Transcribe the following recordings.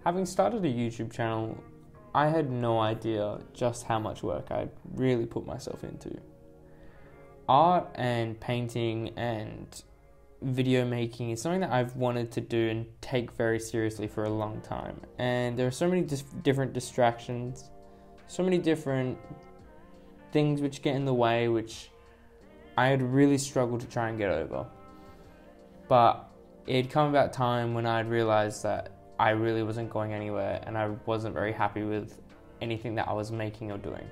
Having started a YouTube channel, I had no idea just how much work I'd really put myself into. Art and painting and video making is something that I've wanted to do and take very seriously for a long time. And there are so many different distractions, so many different things which get in the way, which I had really struggled to try and get over. But it had come about time when I'd realized that I really wasn't going anywhere and I wasn't very happy with anything that I was making or doing.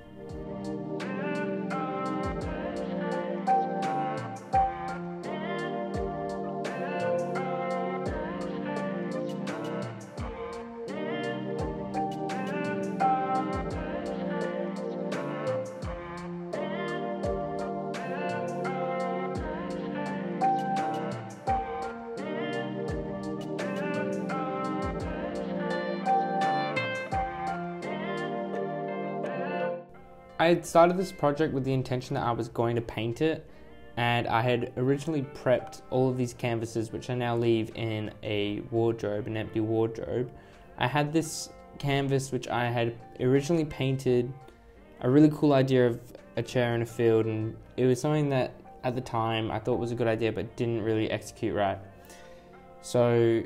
I had started this project with the intention that I was going to paint it, and I had originally prepped all of these canvases, which I now leave in a wardrobe, an empty wardrobe. I had this canvas which I had originally painted, a really cool idea of a chair in a field, and it was something that at the time I thought was a good idea but didn't really execute right. So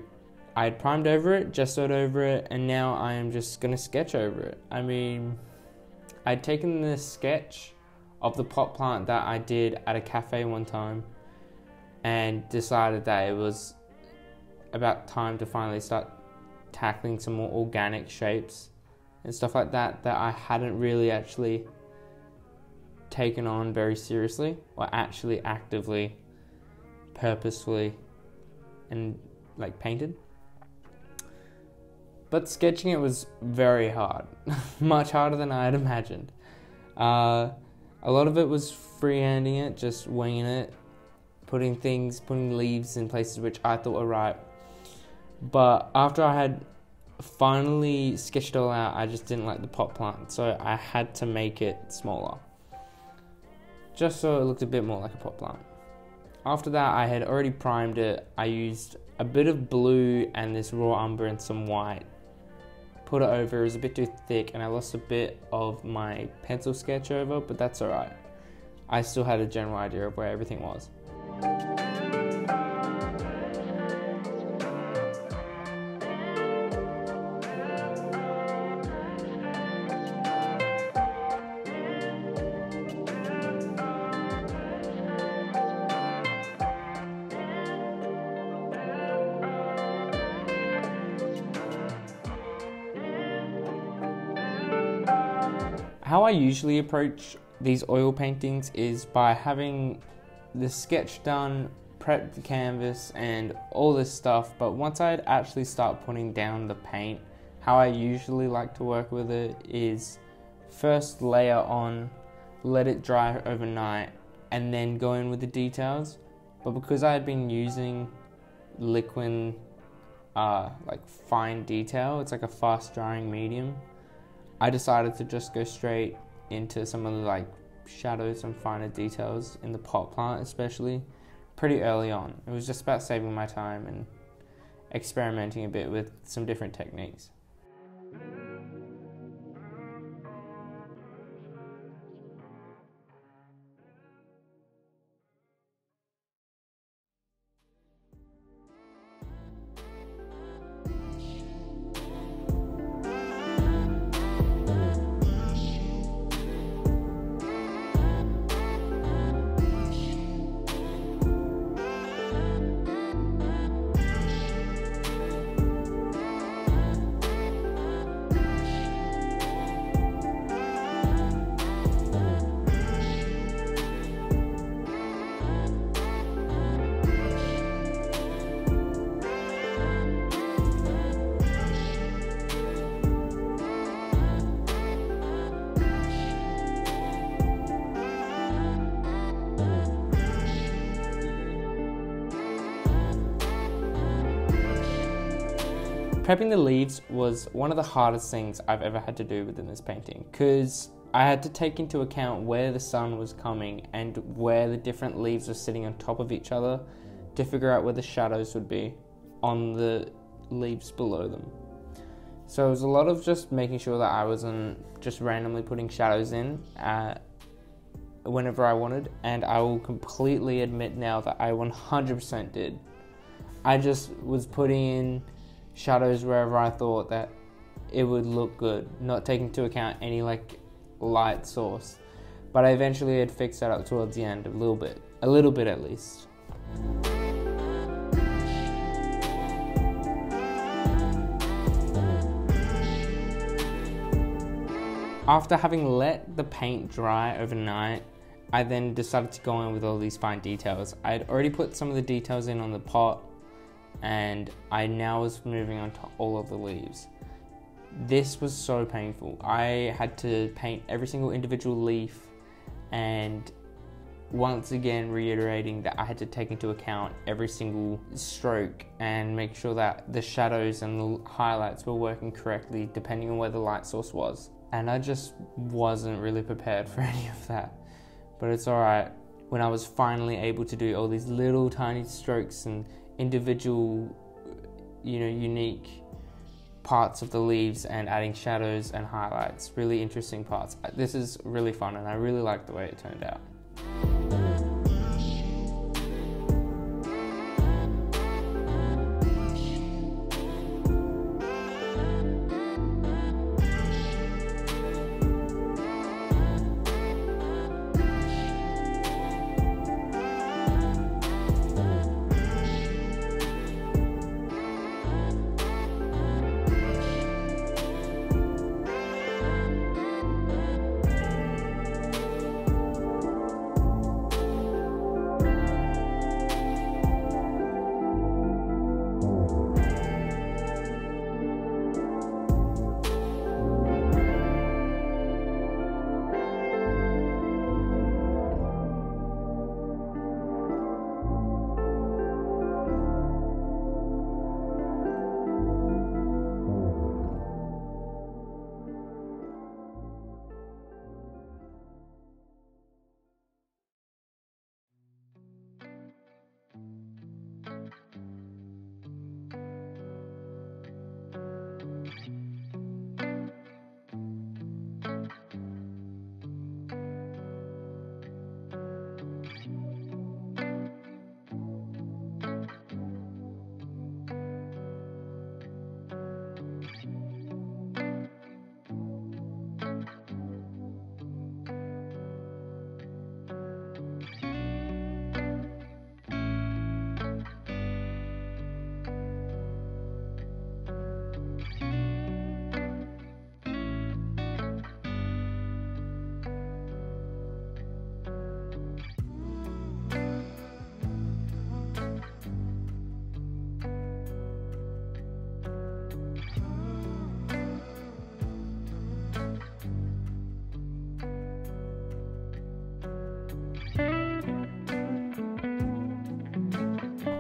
I had primed over it, gessoed over it, and now I am just going to sketch over it. I mean, I'd taken this sketch of the pot plant that I did at a cafe one time and decided that it was about time to finally start tackling some more organic shapes and stuff like that I hadn't really actually taken on very seriously or actually actively, purposefully and painted. But sketching it was very hard, much harder than I had imagined. A lot of it was freehanding it, just winging it, putting leaves in places which I thought were right. But after I had finally sketched it all out, I just didn't like the pot plant, so I had to make it smaller, just so it looked a bit more like a pot plant. After that, I had already primed it. I used a bit of blue and this raw umber and some white. Put it over, it was a bit too thick and I lost a bit of my pencil sketch over, but that's alright. I still had a general idea of where everything was. How I usually approach these oil paintings is by having the sketch done, prep the canvas and all this stuff, but once I'd actually start putting down the paint, how I usually like to work with it is first layer on, let it dry overnight, and then go in with the details. But because I had been using liquid fine detail, it's like a fast drying medium, I decided to just go straight into some of the shadows and finer details in the pot plant, especially pretty early on. It was just about saving my time and experimenting a bit with some different techniques. Prepping the leaves was one of the hardest things I've ever had to do within this painting, because I had to take into account where the sun was coming and where the different leaves were sitting on top of each other to figure out where the shadows would be on the leaves below them. So it was a lot of just making sure that I wasn't just randomly putting shadows in whenever I wanted, and I will completely admit now that I 100% did. I just was putting in shadows wherever I thought that it would look good, not taking into account any like light source. But I eventually had fixed that up towards the end a little bit at least. After having let the paint dry overnight, I then decided to go in with all these fine details. I had already put some of the details in on the pot, and I now was moving on to all of the leaves. This was so painful. I had to paint every single individual leaf, and once again reiterating that I had to take into account every single stroke and make sure that the shadows and the highlights were working correctly depending on where the light source was. And I just wasn't really prepared for any of that. But it's alright. When I was finally able to do all these little tiny strokes and individual, unique parts of the leaves and adding shadows and highlights, really interesting parts. This is really fun and I really like the way it turned out.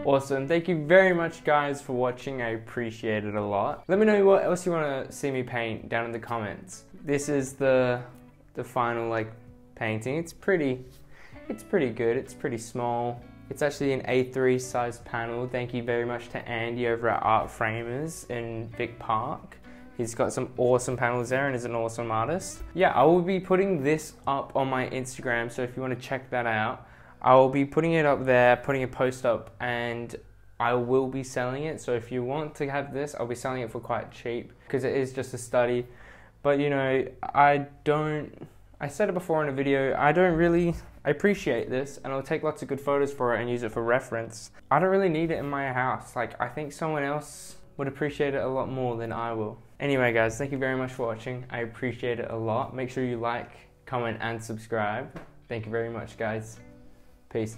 Awesome. Thank you very much, guys, for watching. I appreciate it a lot. Let me know what else you want to see me paint down in the comments. This is the final painting. It's pretty good. It's pretty small. It's actually an A3 size panel. Thank you very much to Andy over at Art Framers in Vic Park. He's got some awesome panels there and is an awesome artist. Yeah, I will be putting this up on my Instagram, so if you want to check that out, I will be putting it up there, putting a post up, and I will be selling it. So if you want to have this, I'll be selling it for quite cheap because it is just a study. But I said it before in a video, I appreciate this and I'll take lots of good photos for it and use it for reference. I don't really need it in my house. I think someone else would appreciate it a lot more than I will. Anyway, guys, thank you very much for watching. I appreciate it a lot. Make sure you like, comment, and subscribe. Thank you very much, guys. Peace.